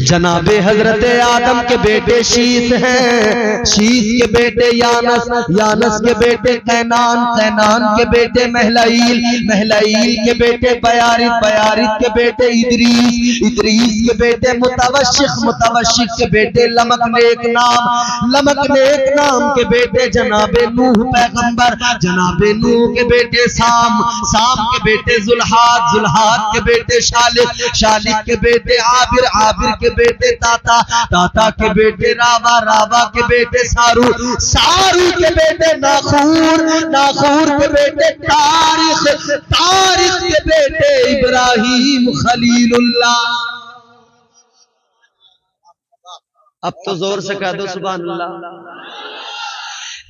जनाबे हजरत आदम के बेटे शीस हैं, शीस के बेटे यानस, यानस के बेटे कैनान, कैनान के बेटे महलाइल, महलाइल के बेटे बयारित, बयारित के बेटे इदरीस, इदरीस के बेटे मुतवश्शिक, मुतवश्शिक के बेटे लमकनेक नाम, लमकनेक नाम के बेटे जनाबे नूह पैगंबर, जनाबे नूह के बेटे साम, साम के बेटे जुल्हाद, जुल्हाद के बेटे शालिक, शालिक के बेटे आबिर, आबिर के बेटे ताता, ताता के बेटे रावा, रावा के बेटे सारू, सारू के बेटे नाखूर, नाखूर के बेटे तारिख, तारिख के बेटे इब्राहिम खलीलुल्लाह। अब तो जोर से कह दो सुभान अल्लाह।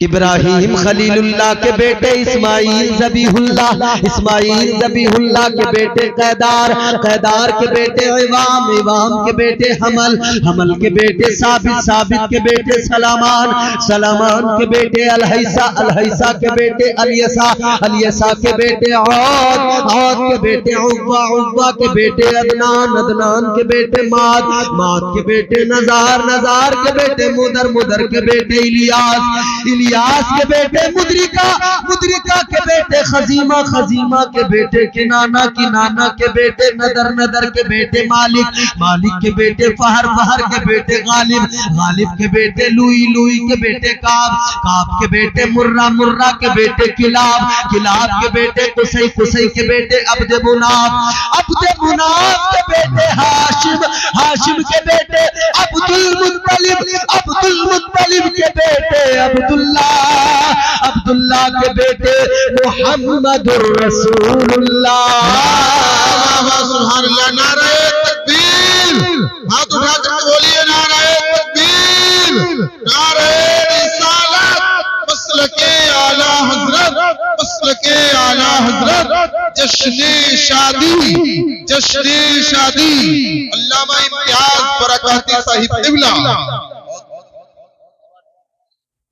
इब्राहिम खलीलुल्लाह के बेटे इस्माइल ज़बीहुल्लाह, इस्माइल ज़बीहुल्लाह के बेटे कैदार, कैदार के बेटे इवाम, इवाम के बेटे हमल, हमल के बेटे साबित, साबित के बेटे सलामान, सलामान के बेटे अलहैसा, अलहैसा के बेटे अलियसा, अलियसा के बेटे औद, औद के बेटे उव्वा, उव्वा के बेटे अदनान, अदनान के बेटे माद, माद के बेटे नजार, नजार के बेटे मुदर, मुदर के बेटे इलियास, इलियास के बेटे मुद्रिका, मुद्रिका के बेटे खजीमा, खजीमा के बेटे किनाना, किनाना के बेटे नदर, नदर के बेटे मालिक, मालिक के बेटे फहर, फहर के बेटे गालिब, गालिब के बेटे लुई, लुई के बेटे काब, काब के बेटे मुर्रा, मुर्रा के बेटे किलाब, किलाब के बेटे कुसै, कुसै के बेटे अब्द मुनाफ, अब्द मुनाफ के बेटे हाशिम, हाशिम के बेटे अब्दुल मुत्तलिब, अब्दुल मुत्तलिब के बेटे अब्दुल्ला, अब्दुल्ला के बेटे मुहम्मदुर रसूलुल्लाह। सुभान अल्लाह, नारे तकबीर, हाथ उठा कर बोलिए नारे तकबीर, नारे रिसालत, मसलके आला हजरत, मसलके आला हजरत, जश्ने शादी, जश्ने शादी अल्लामा इम्तियाज बरकाती साहिब क़िबला।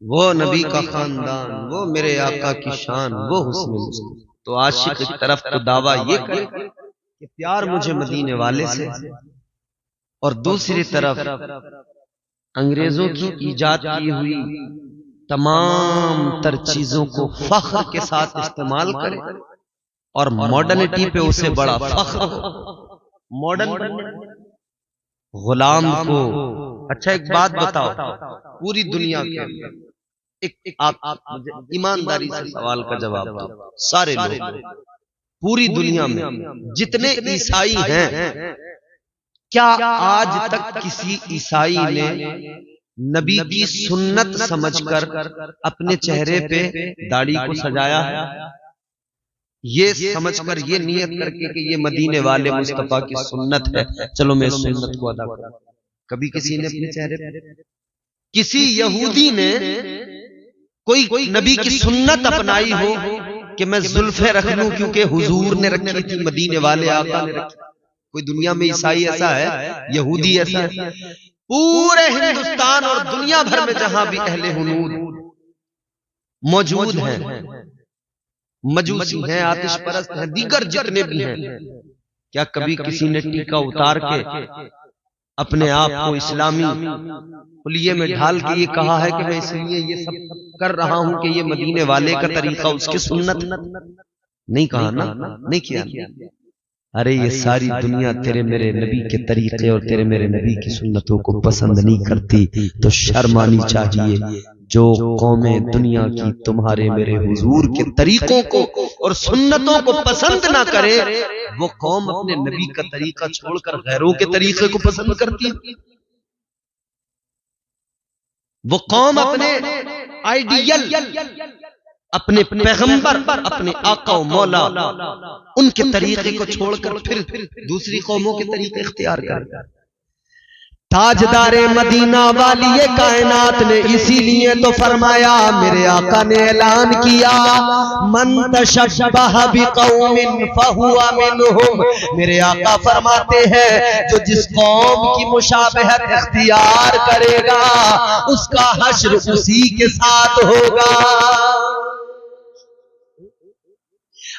वो नबी का खानदान, वो मेरे आका की शान, वो हुस्न मुस्लिम। तो आशिक की तरफ तो दावा ये करे कि प्यार मुझे मदीने वाले से, और दूसरी तरफ अंग्रेजों की इजाद की हुई तमाम तर चीजों को फख्र के साथ इस्तेमाल करे, और मॉडर्निटी पे उसे बड़ा फख्र हो, मॉडर्न गुलाम को। अच्छा एक बात बताओ, पूरी दुनिया के एक आप ईमानदारी से सवाल का जवाब दो, सारे लोग पूरी दुनिया में जितने ईसाई हैं, क्या आज तक किसी ईसाई ने नबी की सुन्नत समझकर अपने चेहरे पे दाढ़ी को सजाया है, ये समझकर, ये नियत करके कि ये मदीने वाले मुस्तफा की सुन्नत है, चलो मैं इस सुन्नत को अदा करूं? कभी किसी ने अपने चेहरे पे, किसी यहूदी ने कोई नबी की सुन्नत अपनाई हो कि मैं जुल्फे रख लूं क्योंकि हुजूर ने रखी थी, मदीने वाले आका ने रखी? कोई दुनिया में ईसाई ऐसा है, यहूदी ऐसा है? पूरे हिंदुस्तान और दुनिया भर में जहां भी अहले हुनूर मौजूद हैं, मजूसी हैं, आतिश परस्त हैं, दीगर जितने भी हैं, क्या कभी किसी ने टीका उतार के अपने आप को इस्लामी हुलिये में ढाल के ये कहा है कि मैं इसलिए ये सब कर रहा हूं कि ये मदीने वाले का तरीका, उसकी सुन्नत? नहीं कहा ना, नहीं किया। अरे ये सारी दुनिया तेरे मेरे नबी के तरीके और तेरे मेरे नबी की सुन्नतों को पसंद नहीं करती, तो शर्म आनी चाहिए। जो कौमें दुनिया की तुम्हारे मेरे हुजूर के तरीकों को और सुन्नतों को पसंद ना करे, वो कौम अपने नबी का तरीका छोड़कर गैरों के तरीके को पसंद करती है। वो कौम अपने आइडियल, अपने पैगंबर, अपने आका और मौला, उनके तरीके को छोड़कर फिर दूसरी कौमों के तरीके इख्तियार कर। ताजदारे मदीना वाली ये कायनात ने इसीलिए तो फरमाया, मेरे आका ने ऐलान किया, मन तशब्बह बिकौमिन फहुवा मिनहुम। मेरे आका फरमाते हैं, जो जिस कौम की मुशाबहत इख्तियार करेगा उसका हश्र उसी के साथ होगा।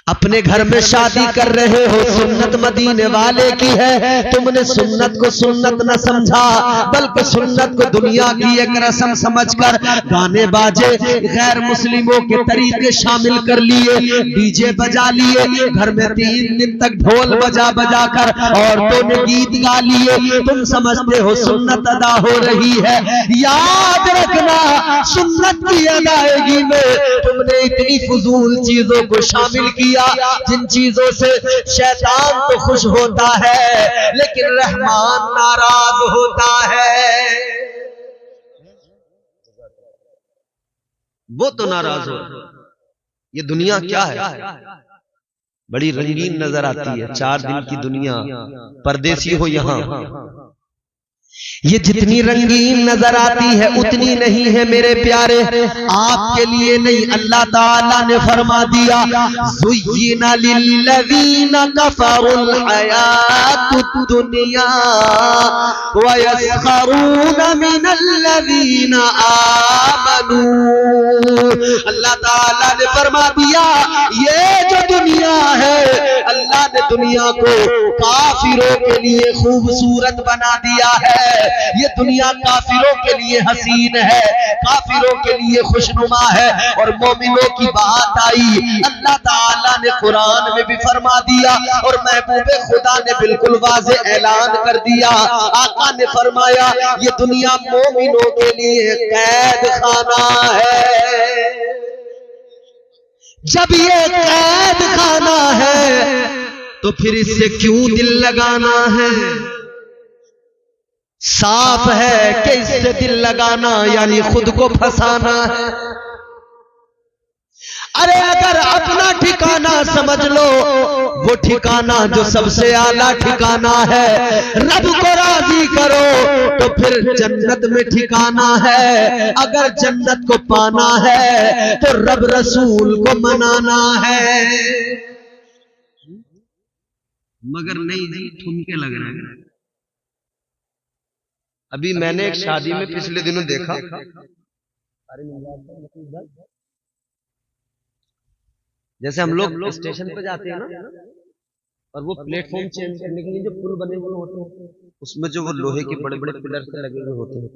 अपने घर में शादी कर रहे हो, सुन्नत मदीने वाले की है, तुमने सुन्नत को सुन्नत न समझा बल्कि सुन्नत को दुनिया की एक रस्म समझकर गाने बाजे गैर मुस्लिमों के तरीके शामिल कर लिए, डीजे बजा लिए, घर में 3 दिन तक ढोल बजा बजा कर औरतों ने गीत गा लिए। तुम समझते हो सुन्नत अदा हो रही है। याद रखना, सुन्नत की अदायगी में तुमने इतनी फजूल चीजों को शामिल किया जिन चीजों से शैतान तो खुश होता है लेकिन रहमान नाराज होता है। वो तो नाराज हो। ये दुनिया क्या है, बड़ी रंगीन नजर आती है। 4 दिन की दुनिया, परदेसी हो यहां, ये जितनी रंगीन नजर आती है उतनी नहीं है मेरे प्यारे। आपके लिए नहीं, अल्लाह ताला ने फरमा दिया ज़ुय्यिना लिल्लज़ीना कफ़रुल हयातुद दुनिया व यस्खरूना मिनल्लज़ीना आमनू। अल्लाह ताला ने फरमा दिया ये जो दुनिया है, अल्लाह ने दुनिया को काफिरों के लिए खूबसूरत बना दिया है। ये दुनिया काफिरों के लिए हसीन है, काफिरों के लिए खुशनुमा है। और मोमिनों की बात आई, अल्लाह ताला ने कुरान में भी फरमा दिया और महबूबे खुदा ने बिल्कुल वाज़ेह ऐलान कर दिया। आका ने फरमाया ये दुनिया मोमिनों के लिए कैद खाना है। जब ये कैद खाना है तो फिर इससे क्यों दिल लगाना है? साफ है कि इससे दिल लगाना यानी खुद को फंसाना है। अरे अगर अपना ठिकाना समझ लो, वो ठिकाना जो सबसे आला ठिकाना है, रब को राजी करो तो फिर जन्नत में ठिकाना है। अगर जन्नत को पाना है तो रब रसूल को मनाना है। मगर नहीं जी, ठुमके लग रहे हैं। अभी मैंने एक शादी में पिछले दिनों देखा, जैसे हम लोग स्टेशन पे जाते हैं ना, और वो प्लेटफॉर्म चेंज करने के लिए जो पुल बने हुए होते हैं, उसमें जो वो लोहे के बड़े बड़े पिलर से लगे हुए होते हैं,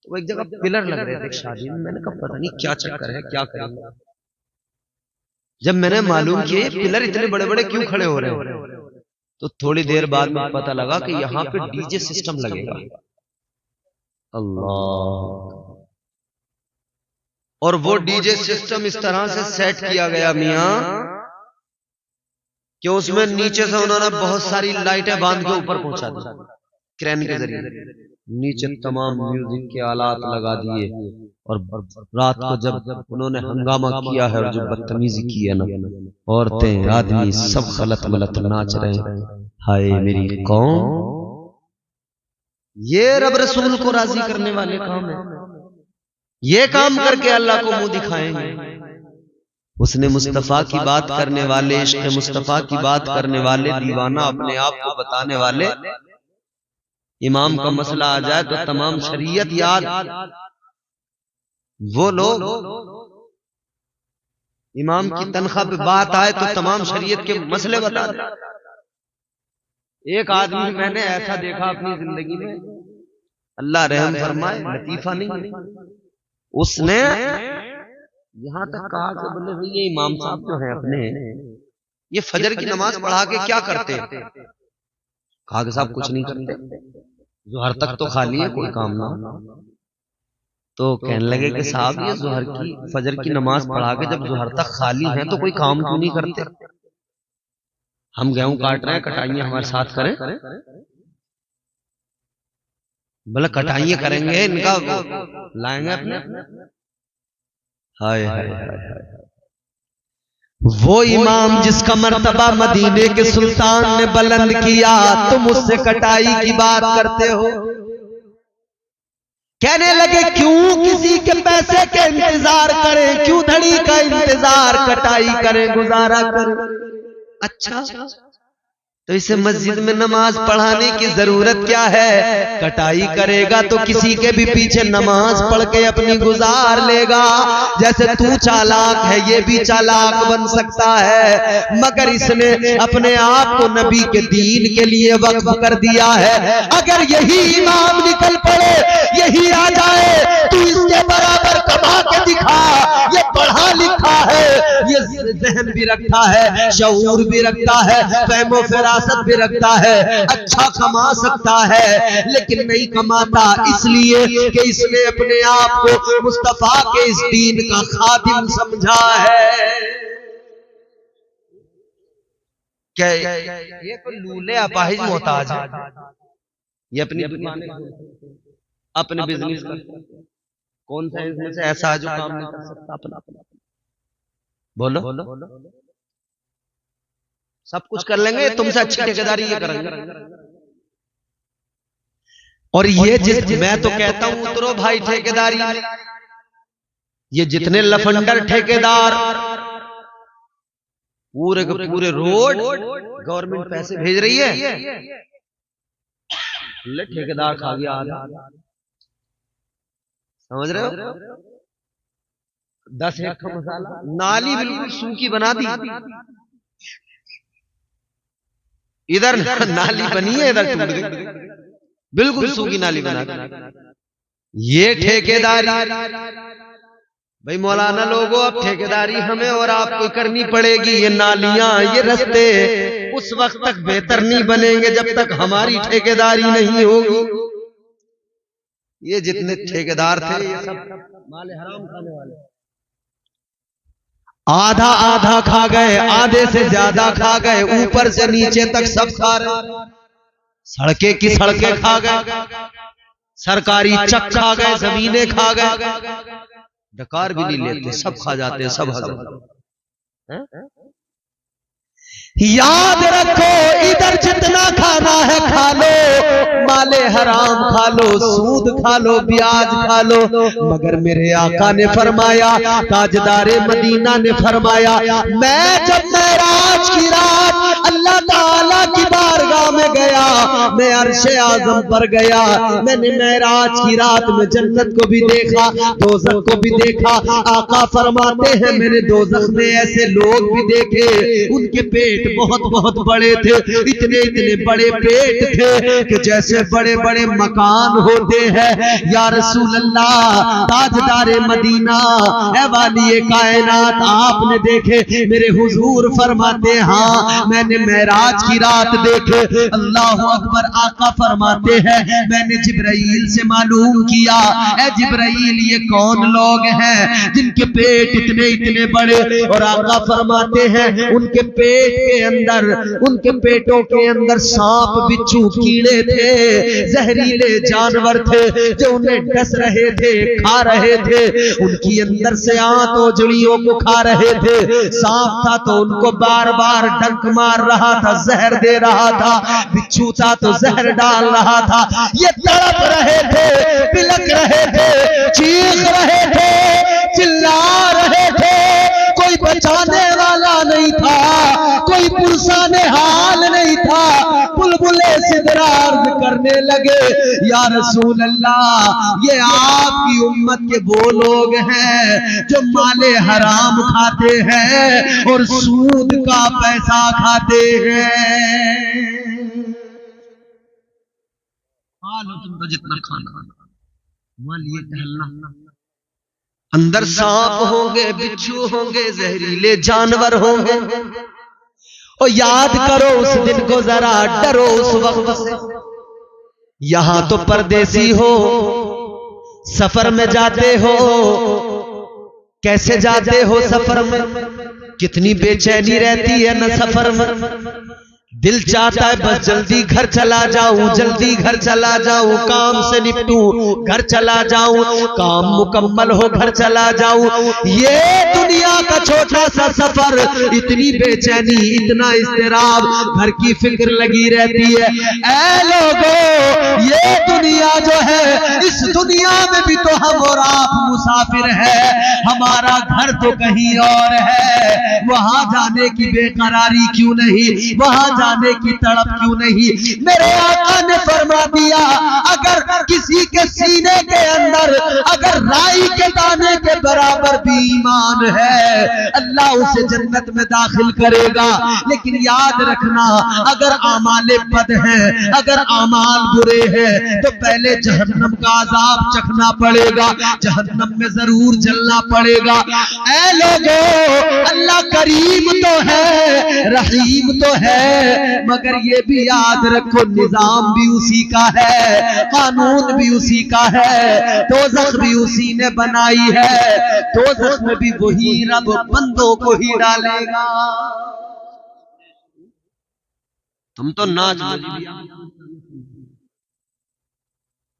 तो वो एक जगह पिलर लग रहे थे शादी में। मैंने कहा पता नहीं क्या चक्कर है, क्या करेंगे। जब मैंने मालूम किया पिलर इतने बड़े बड़े क्यों खड़े हो रहे हैं, तो थोड़ी देर बाद में पता लगा कि यहाँ पे डीजे सिस्टम लगेगा। अल्लाह। और वो डीजे सिस्टम इस तरह से सेट किया गया मियां कि उसमें नीचे से उन्होंने बहुत सारी लाइटें बांध के ऊपर पहुंचा दी क्रेन के जरिए। नीचे तमाम म्यूजिक के आलात लगा दिए, और रात को जब उन्होंने हंगामा किया है और जो बदतमीजी की है ना, औरतें आदमी सब गलत गलत नाच रहे हैं। हाय मेरी कौम, ये रब रसूल को राजी करने वाले काम है। ये काम करके अल्लाह को मुंह दिखाएंगे। उसने मुस्तफा की बात करने वाले, इश्क मुस्तफा की बात करने वाले, दीवाना अपने आप को बताने वाले, इमाम का मसला आ जाए तो तमाम शरीयत याद। वो लोग इमाम की तनख्वाह पे बात आए तो तमाम शरीयत के मसले बता दे। एक आदमी मैंने ऐसा देखा अपनी जिंदगी में, अल्लाह रहम फरमाए, लतीफा नहीं, उसने यहां तक कहा कि बोले भाई ये इमाम साहब जो है अपने, ये फजर की नमाज पढ़ा के क्या करते हैं? कहा कि साहब कुछ नहीं करते, जोहर तक तो खाली है, कोई काम ना। तो कहने लगे कि साहब ये जोहर की फजर की नमाज पढ़ा के जब जोहर तक खाली है तो कोई काम क्यों नहीं करते? हम गेहूं काट रहे हैं, कटाइयां हमारे साथ करें। बोले कटाइयां करेंगे, इनका लाएंगे अपने। हाय हाय हाय। वो इमाम जिसका मर्तबा मदीने के सुल्तान ने बुलंद किया, तुम उससे कटाई की बात करते हो। कहने लगे क्यों किसी के पैसे के इंतजार करें, क्यों धड़ी का इंतजार, कटाई करें, गुजारा करें। अच्छा तो इसे मस्जिद में नमाज पढ़ाने की जरूरत क्या है? कटाई करेगा तो किसी के भी पीछे नमाज पढ़ के अपनी गुजार लेगा। जैसे तू चालाक है ये भी चालाक बन सकता है, मगर इसने अपने आप को नबी के दीन के लिए वक्फ कर दिया है। अगर यही इमाम निकल पड़े, यही आ जाए, तू इसके बराबर कमा के दिखा। ये पढ़ा लिखा है, ये जहन भी रखता है, शऊर भी रखता है, फहमो फिरासत भी रखता है, अच्छा कमा सकता है, लेकिन नहीं कमाता इसलिए कि इसने अपने आप को मुस्तफा के इस दीन का खादिम समझा है। क्या ये कोई लूले अपाहिज मोहताज है? ये अपनी अपने बिजनेस का कौन सा इसमें से ऐसा जो काम नहीं कर सकता अपना? बोलो, सब कुछ कर लेंगे, तुमसे अच्छी ठेकेदारी ये करेंगे। और ये जिस मैं तो कहता हूं उतरो भाई ठेकेदारी, ये जितने लफंडर ठेकेदार पूरे के पूरे रोड गवर्नमेंट पैसे भेज रही है, ठेकेदार खा गया आधा। समझ रहे हो? 10 एक मसाला, नाली बिल्कुल सूखी बना दी। इधर नाली बनी है, इधर टूट गई, बिल्कुल सूखी नाली बना दी। ये ठेकेदारी भाई मौलाना लोगों, अब ठेकेदारी हमें और आपको करनी पड़ेगी। ये नालियां, ये रास्ते उस वक्त तक बेहतर नहीं बनेंगे जब तक हमारी ठेकेदारी नहीं होगी। ये जितने ठेकेदार थे ये सब माले हराम खाने वाले, आधा आधा खा गए, आधे से ज्यादा खा गए, ऊपर से नीचे तक सब खा रहे। सड़कें की सड़कें खा गए, सरकारी चक खा गए, जमीनें खा गए, डकार भी नहीं लेते, सब खा जाते हैं, सब हजम। याद रखो, इधर जितना खाना है खा लो, माले हराम खा लो, सूद खा लो, ब्याज खा लो, मगर मेरे आका ने फरमाया, ताजदारे मदीना ने फरमाया, मैं जब मेराज की रात अल्लाह ताला की बारगाह में गया, मैं अर्शे आज़म पर गया, मैंने मेराज की रात में जन्नत को भी देखा, दोज़ख को भी देखा। आका फरमाते हैं मैंने दोज़ख में ऐसे लोग भी देखे, उनके पेट बहुत बहुत बड़े थे, इतने इतने बड़े पेट थे कि जैसे बड़े बड़े मकान होते हैं। या रसूल अल्लाह, ताजदारे मदीना, ऐ वाली कायनात, आपने देखे? मेरे हुजूर फरमाते हाँ मैंने मेराज की रात देखे। अल्लाह अकबर। आका फरमाते हैं मैंने जिब्राइल से मालूम किया, ऐ जिब्राइल ये कौन लोग हैं जिनके पेट इतने इतने बड़े? और आका फरमाते हैं उनके पेट के अंदर, उनके पेटों के अंदर सांप बिच्छू कीड़े थे, जहरीले जानवर थे जो उन्हें डस रहे थे, खा रहे थे, उनकी अंदर से आंत ओजड़ियों को खा रहे थे। सांप था तो उनको बार बार डंक मार रहा था, जहर दे रहा था, बिच्छू था तो जहर डाल रहा था। ये तड़प रहे थे, बिलक रहे थे, चीख रहे थे, चिल्ला रहे थे, कोई बचाने वाला नहीं था, कोई पुरसाने हाल नहीं था। बुलबुले सिदरा अर्ज करने लगे या रसूल अल्लाह, ये आपकी उम्मत के वो लोग हैं जो माले हराम खाते हैं और सूद का पैसा खाते हैं। खा लो तुम तो जितना खाना, लिए टहलना, अंदर सांप होंगे, बिच्छू होंगे, जहरीले जानवर होंगे। और याद करो उस दिन को जरा, डरो उस वक्त से। यहां तो परदेसी हो, सफर में जाते हो, कैसे जाते हो सफर में? कितनी बेचैनी रहती है न सफर में। दिल चाहता है बस जल्दी घर चला जाऊं, जल्दी घर चला जाऊं, काम से निपटूं, घर चला जाऊं, काम मुकम्मल हो घर चला जाऊं। ये दुनिया का छोटा सा सफर, इतनी बेचैनी, इतना इस्तिराब, घर की फिक्र लगी रहती है। ऐ लोगों, ये दुनिया जो है, इस दुनिया में भी तो हम और आप मुसाफिर हैं, हमारा घर तो कहीं और है, वहां जाने की बेकरारी क्यों नहीं, वहां जाने की तड़प क्यों नहीं। मेरे आका ने फरमा दिया, अगर किसी के सीने के अंदर अगर राई के दाने के बराबर भी ईमान है, अल्लाह उसे जन्नत में दाखिल करेगा। लेकिन याद रखना, अगर आमाले बद हैं, अगर आमाल बुरे हैं, तो पहले जहन्नम का अजाब चखना पड़ेगा, जहन्नम में जरूर जलना पड़ेगा। ऐ लोगों, अल्लाह करीम तो है, रहीम तो है, मगर ये भी याद रखो निजाम भी उसी का है, कानून भी उसी का है, दोज़ख भी उसी ने बनाई है, दोज़ख में भी वही रब बंदों को ही डालेगा। तुम तो नाच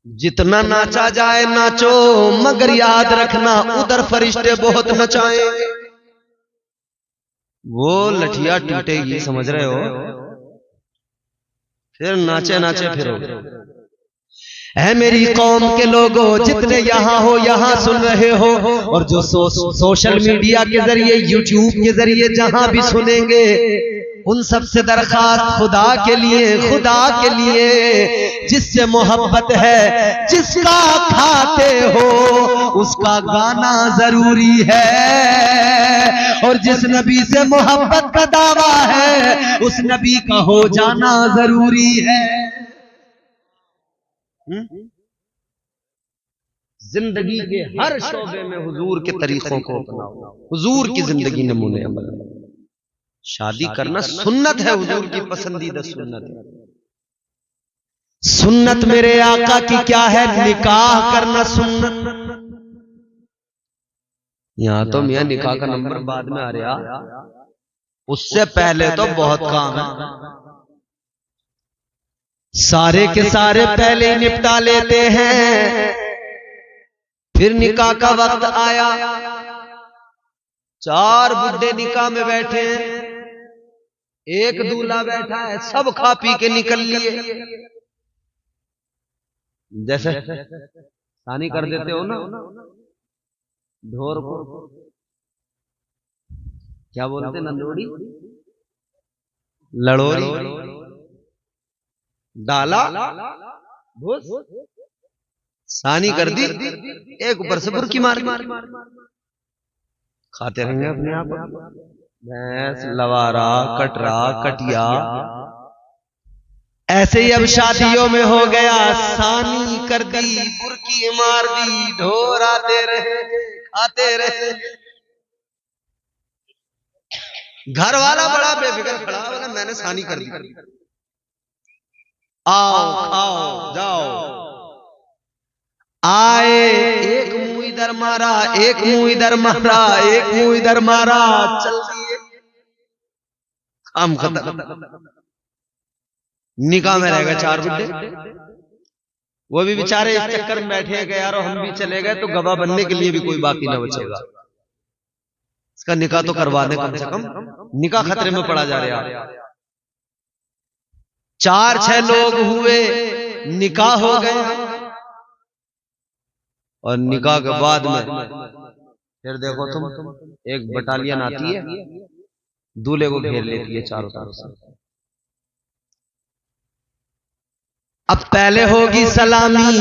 जितना नाचा जाए नाचो, मगर याद रखना उधर फरिश्ते बहुत नचाएंगे, वो लठिया टूटेगी, समझ रहे हो, फिर नाचे नाचे फिरो। है मेरी कौम के लोगों, जितने यहाँ हो, यहाँ सुन रहे हो, और जो सोशल मीडिया के जरिए, यूट्यूब के जरिए जहां भी सुनेंगे, उन सबसे दरखास्त खुदा के लिए जिससे मोहब्बत है, जिसका खाते हो उसका गाना जरूरी है, और जिस नबी से मोहब्बत का दावा है, उस नबी का हो जाना जरूरी है। जिंदगी के हर शोबे में हुजूर के तरीकों को अपनाओ, हुजूर की जिंदगी नमूने अमल। शादी करना सुन्नत है, हुजूर की पसंदीदा सुन्नत है। सुन्नत मेरे आका की क्या है, निकाह करना सुन्नत। यहां तो मियां निकाह का नंबर बाद में आ रहा, उससे पहले तो बहुत काम है, सारे के सारे पहले ही निपटा लेते हैं, फिर निकाह का वक्त आया, 4 बुड्ढे निकाह में बैठे हैं, एक दूल्हा बैठा है, सब खा पी के निकल लिए। जैसे सानी कर देते हो ना ढोर को, क्या बोलते, नंदोड़ी, लड़ोरी, डाला भूस, सानी कर दी, एक ऊपर से बुरकी मार खाते रहेंगे अपने आप, भैंस, लवारा, कटरा, कटिया। ऐसे ही अब शादियों में हो गया, सानी कर दी, बुरकी मार दी, ढोर आते रहे, खाते रहे। घर वाला बड़ा बेफिक्र खड़ा, बोला मैंने सानी कर दी, आओ खाओ जाओ। आए, एक मुंह इधर मारा, एक मुंह इधर मारा, एक मुंह इधर मारा, चल दिए, काम खत्म। निकाह में रह गए 4 बुड्ढे, वो भी बेचारे इस चक्कर में बैठे हैं कि यार हम भी चले गए तो गवाह बनने के लिए भी कोई बाकी ना बचेगा, इसका निकाह तो करवा दे कम से कम, निकाह खतरे में पड़ा जा रहा है। 4-6 लोग हुए, निकाह हो गए, और निकाह के बाद में फिर देखो तुम, एक बटालियन आती है, दूल्हे को घेर लेती है चारों तरफ से। अब पहले होगी सलामी,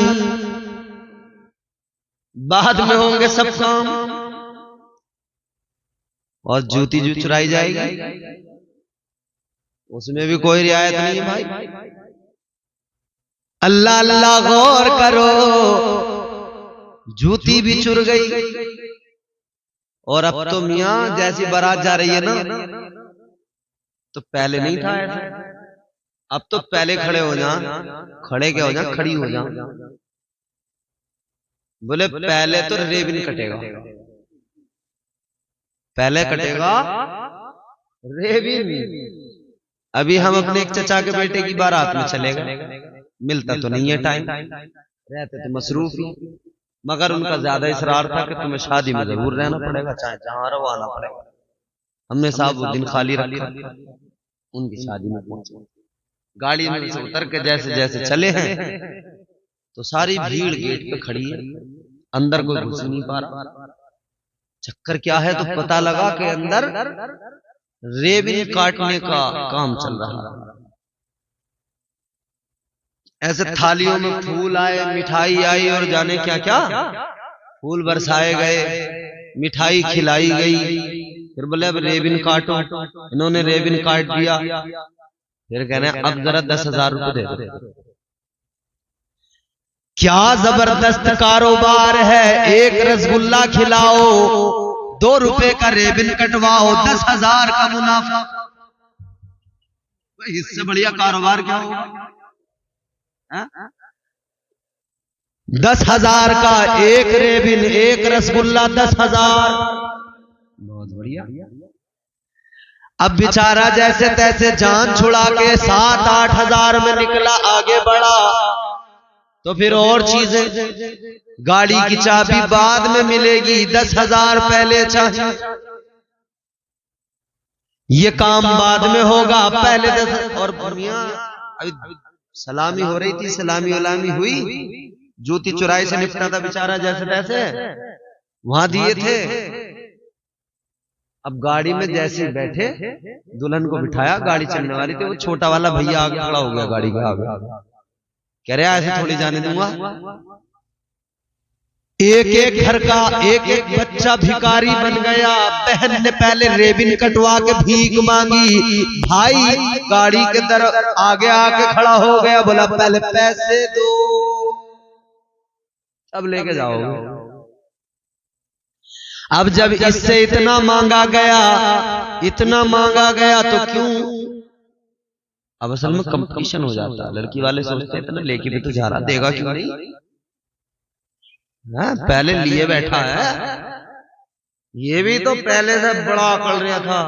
बाद में होंगे सब काम, और जूती जो चुराई जाएगी उसमें भी कोई रियायत नहीं है भाई। अल्लाह अल्लाह गौर करो, जूती भी चुर गई, और अब तो मियां जैसी बारात जा रही है ना, तो पहले नहीं था ऐसा, अब तो पहले खड़े हो जा, खड़े क्या हो जा, खड़ी हो जा। बोले पहले तो रेबिन कटेगा, पहले कटेगा रेबिन। अभी हम अपने एक चचा के बेटे की बारात में चले गए, मिलता तो नहीं है टाइम, रहते तो मसरूफ ही, मगर उनका ज्यादा इसरार था कि तुम्हें शादी में जरूर रहना पड़ेगा, चाहे जहां रहो आना पड़ेगा। हमने साहब वो दिन खाली रखा, उनकी शादी में पहुंचे, गाड़ी में से उतर के जैसे जैसे चले हैं तो सारी भीड़ गेट पे खड़ी है, अंदर कोई घुस नहीं पा रहा। चक्कर क्या है, तो पता लगा कि अंदर रेबिन काटने का काम चल रहा है। ऐसे थालियों में फूल आए, मिठाई आई और जाने क्या क्या, फूल बरसाए गए, मिठाई खिलाई गई। फिर बोले अब रेबिन काटो, इन्होंने रेबिन काट दिया। फिर कह रहे हैं अब जरा 10,000 रुपए दे दो। क्या जबरदस्त कारोबार है, एक रसगुल्ला खिलाओ, 2 रुपए का रेबिन कटवाओ, 10,000 का मुनाफा। इससे बढ़िया कारोबार क्या होगा? 10,000 का एक रेबिन, एक रसगुल्ला, 10,000, बहुत बढ़िया। अब बेचारा जैसे तैसे जान छुड़ा के 7-8 हजार में निकला, आगे बढ़ा। तो फिर और चीजें, गाड़ी की चाबी बाद में मिलेगी, 10,000 पहले चाहिए, ये काम बाद में होगा, पहले 10। और सलामी हो रही थी, सलामी वलामी हुई, जूती चुराई से निपटा था बेचारा जैसे तैसे, वहां दिए थे। अब गाड़ी में जैसे बैठे, दुल्हन को बिठाया, गाड़ी चलने वाली थी, वो छोटा वाला भैया आगे खड़ा हो गया गाड़ी के आगे, कह रहे ऐसे थोड़ी जाने दूंगा। एक एक घर का एक एक बच्चा भिखारी बन गया। बहन ने पहले रेबिन कटवा के भीख मांगी, भाई गाड़ी के तरफ आगे आके खड़ा हो गया, बोला पहले पैसे दो, अब लेके जाओगे। अब जब इससे इतना मांगा गया, इतना मांगा गया, तो क्यों, अब असल में कंपटीशन हो जाता। लड़की वाले सोचते इतना लेके भी तो जा रहा, देगा क्यों नहीं, पहले लिए बैठा है, ये भी तो पहले से बड़ा कर रहा था।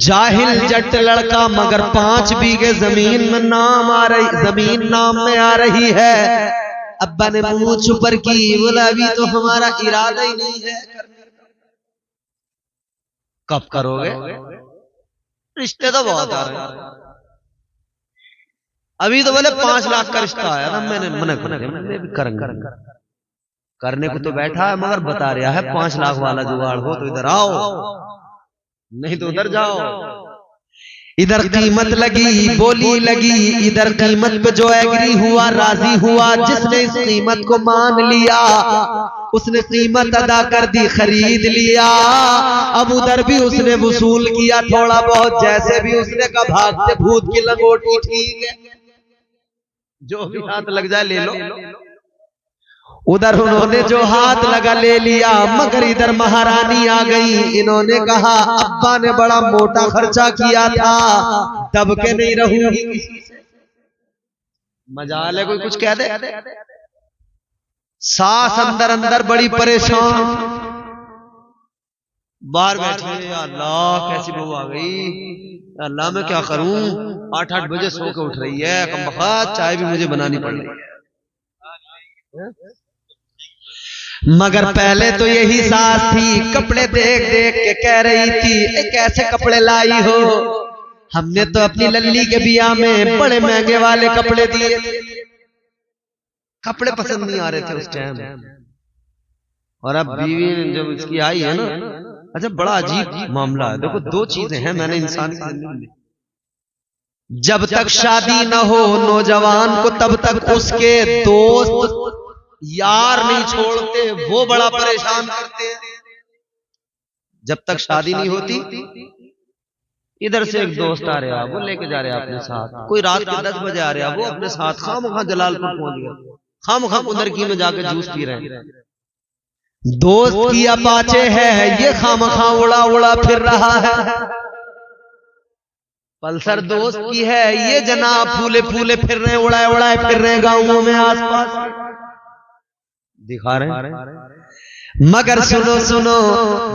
जाहिल जट लड़का, मगर 5 बीघे जमीन में नाम आ रही, जमीन नाम में आ रही है। अब्बा ने मुंह छुपर की, बोला अभी तो हमारा इरादा ही नहीं है। कब करोगे, रिश्ते तो बहुत आ रहे हैं। अभी तो बोले 5 लाख का रिश्ता आया ना, मैंने मना कर दिया, करने को तो बैठा है, मगर बता रहा है 5 लाख वाला जुगाड़ हो तो इधर आओ, नहीं तो उधर जाओ। इधर कीमत लगी, बोली लगी, इधर कीमत पे जो एग्री हुआ, राजी हुआ, जिसने इस कीमत को मान लिया, उसने कीमत अदा कर दी, खरीद लिया। अब उधर भी उसने वसूल किया थोड़ा बहुत, जैसे भी उसने कहा भागते भूत की लंगोटी ठीक है, जो भी हाथ लग जाए ले लो। उधर उन्होंने जो हाथ लगा ले लिया, मगर इधर महारानी आ गई। इन्होंने कहा अब्बा ने बड़ा मोटा खर्चा किया था, दब के नहीं रहूंगी किसी से। मजाल है कोई कुछ कह दे। सास अंदर अंदर बड़ी परेशान, बाहर बैठे, अल्लाह कैसी बहू आ गई, अल्लाह मैं क्या करूं, 8-8 बजे सो के उठ रही है, कमबख्त चाय भी मुझे बनानी पड़ रही है। मगर पहले तो यही सास थी, कपड़े देख देख के कह रही थी कैसे कपड़े लाई हो, हमने तो अपनी लल्ली के बियाह में बड़े महंगे वाले कपड़े दिए। कपड़े पसंद नहीं आ रहे थे उस टाइम, और अब बीवी जब इसकी आई है ना, अच्छा बड़ा अजीब मामला है। देखो 2 चीजें हैं मैंने इंसान की जिंदगी में, जब तक शादी न हो नौजवान को, तब तक उसके दोस्त यार नहीं छोड़ते, वो बड़ा परेशान करते हैं। जब तक शादी नहीं होती, इधर से एक दोस्त आ रहा, वो लेके जा रहा अपने साथ, कोई रात के 10 बजे आ रहा, वो अपने साथ खामखा जलालपुर पहुंच गया, खामखा कुंदरकी में जाके जूस पी रहे हैं। दोस्त की अपाचे है, ये खामखा उड़ा उड़ा फिर रहा है। पल्सर दोस्त की है, ये जनाब फूले फूले फिर रहे, उड़ाए उड़ाए फिर रहे गांवों में आसपास दिखा रहे। मगर सुनो सुनो,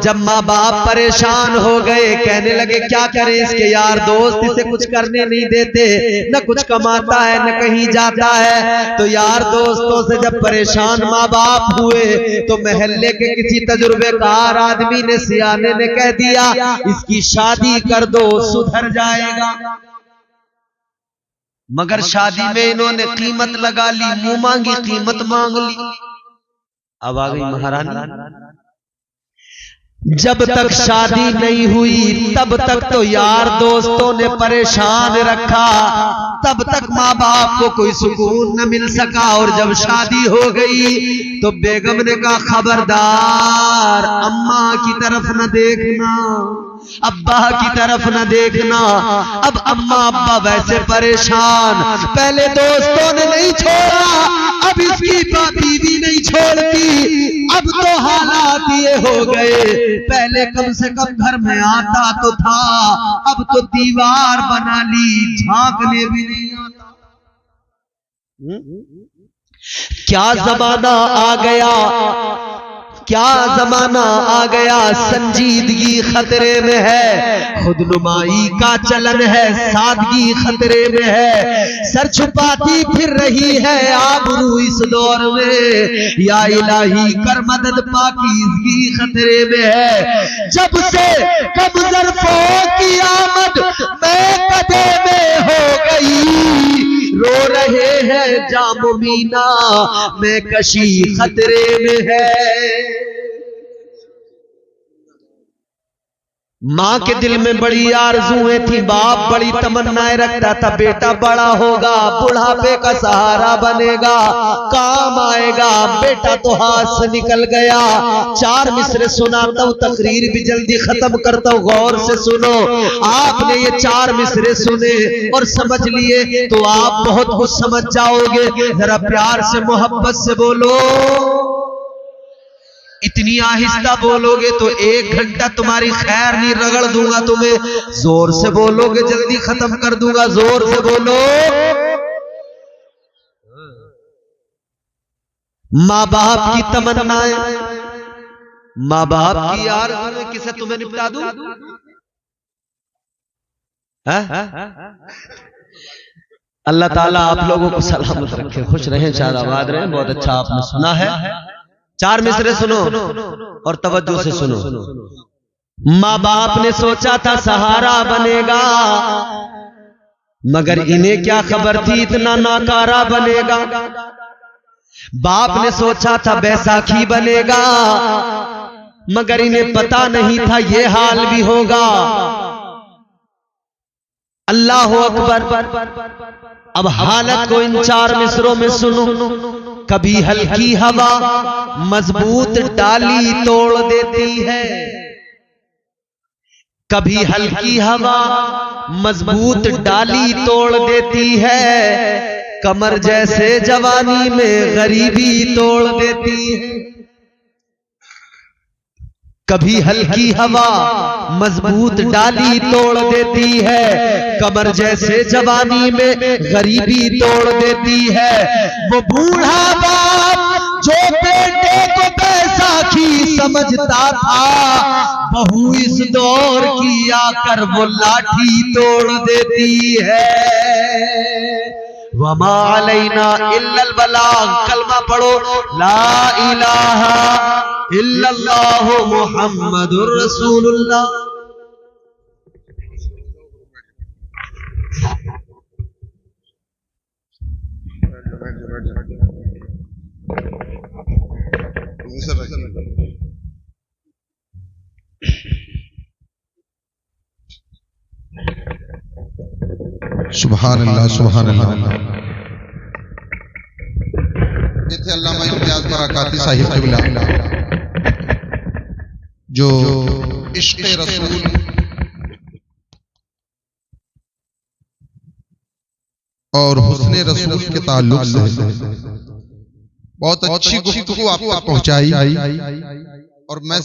जब माँ बाप परेशान हो गए, कहने लगे क्या करें, इसके यार दोस्त इसे कुछ करने नहीं देते, न कुछ कमाता है न कहीं जाता है। तो यार दोस्तों से जब परेशान माँ बाप हुए, तो मोहल्ले के किसी तजुर्बेकार आदमी ने, सियाने ने कह दिया इसकी शादी कर दो, सुधर जाएगा। मगर शादी में इन्होंने कीमत लगा ली, मुंह मांगी कीमत मांग ली। अब आ गई महारानी। जब तक शादी नहीं हुई तब तक तो यार दोस्तों ने परेशान रखा, तब तक माँ बाप को कोई सुकून न मिल सका। और जब शादी हो गई तो बेगम ने कहा खबरदार अम्मा की तरफ न देखना, अब्बा की तरफ न देखना। अब अम्मा अब्बा वैसे परेशान, पहले दोस्तों ने नहीं छोड़ा, अब इसकी बीवी नहीं छोड़ती। अब तो हालात ये हो गए, पहले कम से कम घर में आता तो था, अब तो दीवार बना ली, झांकने भी नहीं आता। क्या जमाना आ गया, क्या जमाना आ गया। संजीदगी खतरे में है, खुदनुमाई का चलन है, सादगी खतरे में है, सर छुपाती फिर रही है आबरू इस दौर में। या इलाही कर मदद, पाकीज़गी खतरे में है। जब से कम ज़र्फ़ों की आमद मैं कदे में हो गई, रो रहे हैं जाम मीना में कशी खतरे में है। माँ के दिल में बड़ी आरज़ुएं थी, बाप बड़ी तमन्नाएं रखता था, बेटा बड़ा होगा, बुढ़ापे का सहारा बनेगा, काम आएगा। बेटा तो हाथ से निकल गया। 4 मिसरे सुनाता हूं, तकरीर भी जल्दी खत्म करता हूं, गौर से सुनो। आपने ये 4 मिसरे सुने और समझ लिए तो आप बहुत कुछ समझ जाओगे। जरा प्यार से मोहब्बत से बोलो, इतनी आहिस्ता बोलोगे तो 1 घंटा तुम्हारी खैर नहीं, रगड़ दूंगा तुम्हें। जोर से बोलोगे जल्दी खत्म कर दूंगा, जोर से बोलो। माँ बाप की तमन्नाएं, माँ बाप की आरज़ुएं किसे तुम्हें निपटा दूं? अल्लाह ताला आप लोगों को सलामत रखे, खुश रहें, शादाबाद रहें। बहुत अच्छा आपने सुना है। 4 मिसरे सुनो और तवज्जो से सुनो। माँ बाप ने सोचा था सहारा बनेगा, मगर इन्हें क्या खबर थी इतना नाकारा बनेगा। बाप ने सोचा था बैसाखी बनेगा, मगर इन्हें पता नहीं था ये हाल भी होगा। अल्लाह अकबर। अब हालत को इन 4 मिसरों में सुनो। कभी हल्की हवा मजबूत डाली तोड़ देती है, कभी हल्की हवा मजबूत डाली तोड़ देती है, कमर जैसे जवानी में गरीबी तोड़ देती है। कभी हल्की हवा मजबूत डाली तोड़ देती है, कमर जैसे जवानी में गरीबी तोड़ देती है। वो बूढ़ा बाप जो बेटे को बैसाखी समझता था, बहू इस दौर की आकर वो लाठी तोड़ देती है। वमा अलैना इल्लल बलाग। कलमा पढ़ो, ला इलाहा इल्लल्लाह मुहम्मदुर रसूलुल्लाह। सुभान अल्लाह, सुभान अल्लाह। इत्थे अल्लामा इम्तियाज बरकाती साहिब क़िबला जो इश्क़ रसूल और हुस्न रसूल के ताल्लुक से बहुत अच्छी गुफ्तगू आप तक पहुंचाई। और मैं